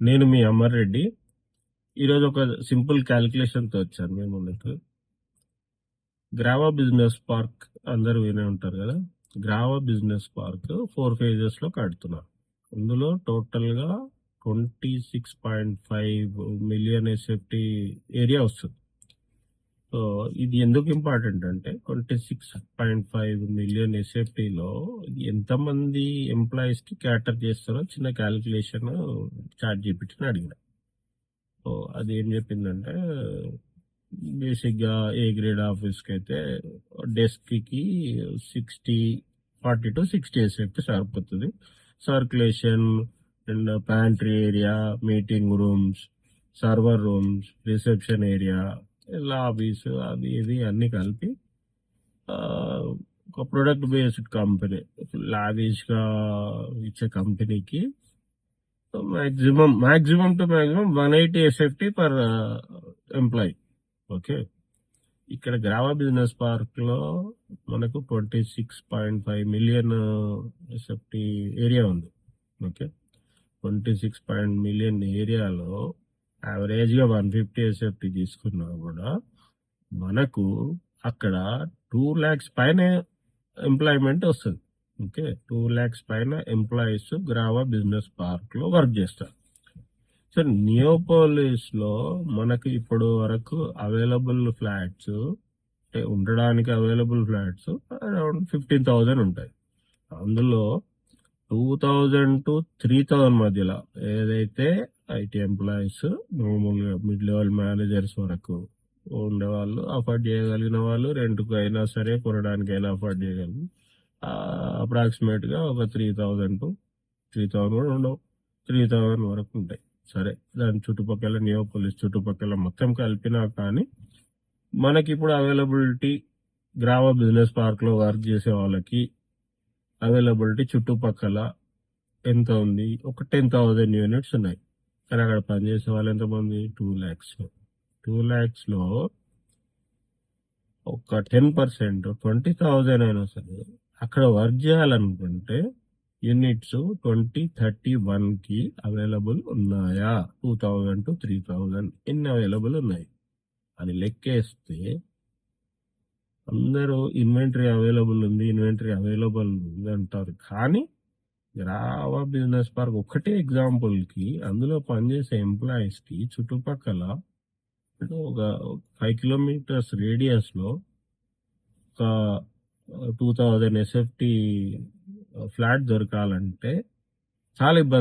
నేను మీ అమర్ రెడ్డి. ఈరోజు ఒక సింపుల్ క్యాలిక్యులేషన్తో వచ్చాను మేము ముందుకు. గ్రావా బిజినెస్ పార్క్ అందరూ వినే ఉంటారు కదా. గ్రావా బిజినెస్ పార్క్ 4 phases లో కడుతున్నారు. అందులో టోటల్గా 26.5 మిలియన్ ఎస్ఎఫ్టీ ఏరియా వస్తుంది. సో ఇది ఎందుకు ఇంపార్టెంట్ అంటే 26.5 మిలియన్ ఎస్ఎఫ్టీలో ఎంతమంది ఎంప్లాయీస్కి క్యాటర్ చేస్తారో చిన్న క్యాలిక్యులేషన్ చాట్ జీపీటీని అడిగిన. సో అది ఏం చెప్పిందంటే బేసిక్గా ఏ గ్రేడ్ ఆఫీస్కి అయితే డెస్క్కి 40 to 60 ఎస్ఎఫ్టీ సరిపోతుంది. Circulation and pantry area, meeting rooms, server rooms, reception area, lobbies, అది ఇది అన్ని కలిపి ఒక ప్రొడక్ట్ బేస్డ్ కంపెనీ, లావిష్గా ఇచ్చే కంపెనీకి maximum to maximum 180 SFT per employee. Okay, ఇక్కడ గ్రావా బిజినెస్ పార్క్ లో మనకు 26.5 మిలియన్ ఎస్ఎఫ్టీ ఏరియా ఉంది. ఓకే, 26 మిలియన్ ఏరియాలో యావరేజ్ గా 150 ఎస్ఎఫ్టీ తీసుకున్నా కూడా మనకు అక్కడ 2 lakhs పైన ఎంప్లాయ్మెంట్ వస్తుంది. ఓకే, 2 lakhs పైన ఎంప్లాయీస్ గ్రావా బిజినెస్ పార్క్ లో వర్క్ చేస్తారు. సో నియోపోలిస్ లో మనకు ఇప్పుడు వరకు అవైలబుల్ ఫ్లాట్స్, అంటే ఉండడానికి అవైలబుల్ ఫ్లాట్స్ అరౌండ్ 15,000 ఉంటాయి. అందులో 2,000 to 3,000 మధ్యలో ఏదైతే ఐటీ ఎంప్లాయీస్, మామూలుగా మిడ్ లెవెల్ మేనేజర్స్ వరకు ఉండేవాళ్ళు, అఫోర్డ్ చేయగలిగిన వాళ్ళు, రెంట్కు అయినా సరే కొనడానికైనా అఫోర్డ్ చేయగలరు. అప్రాక్సిమేట్ గా ఒక 3,000 to 3,000 కూడా ఉండవు, 3,000 వరకు ఉంటాయి. సరే, దాని చుట్టుపక్కల నియోపోలిస్ చుట్టుపక్కల మొత్తం కలిపినా కానీ మనకి ఇప్పుడు అవైలబిలిటీ గ్రావా బిజినెస్ పార్క్ లో వర్క్ చేసే వాళ్ళకి అవైలబిలిటీ చుట్టుపక్కల ఎంత ఉంది? ఒక 10,000 యూనిట్స్ ఉన్నాయి. కానీ అక్కడ పనిచేసే వాళ్ళు ఎంతమంది? 2 lakhs. 2 lakhs లో ఒక 10%, 20,000 అయినా సరే అక్కడ వర్క్ చేయాలనుకుంటే యూనిట్స్ 2031 కి అవైలబుల్ ఉన్నాయా? 2,000 to 3,000 ఎన్ని అవైలబుల్ ఉన్నాయి? అది లెక్కేస్తే అందరూ ఇన్వెంటరీ అవైలబుల్ ఉంది అంటారు. కానీ గ్రావా బిజినెస్ పార్క్ ఒకటే ఎగ్జాంపుల్ కి అందులో పనిచేసే ఎంప్లాయీస్ కి చుట్టుపక్కల ఒక 5 kilometers రేడియస్ లో ఒక 2,000 ఎస్ఎఫ్టీ ఫ్లాట్ దొరకాలంటే చాలా ఇబ్బంది.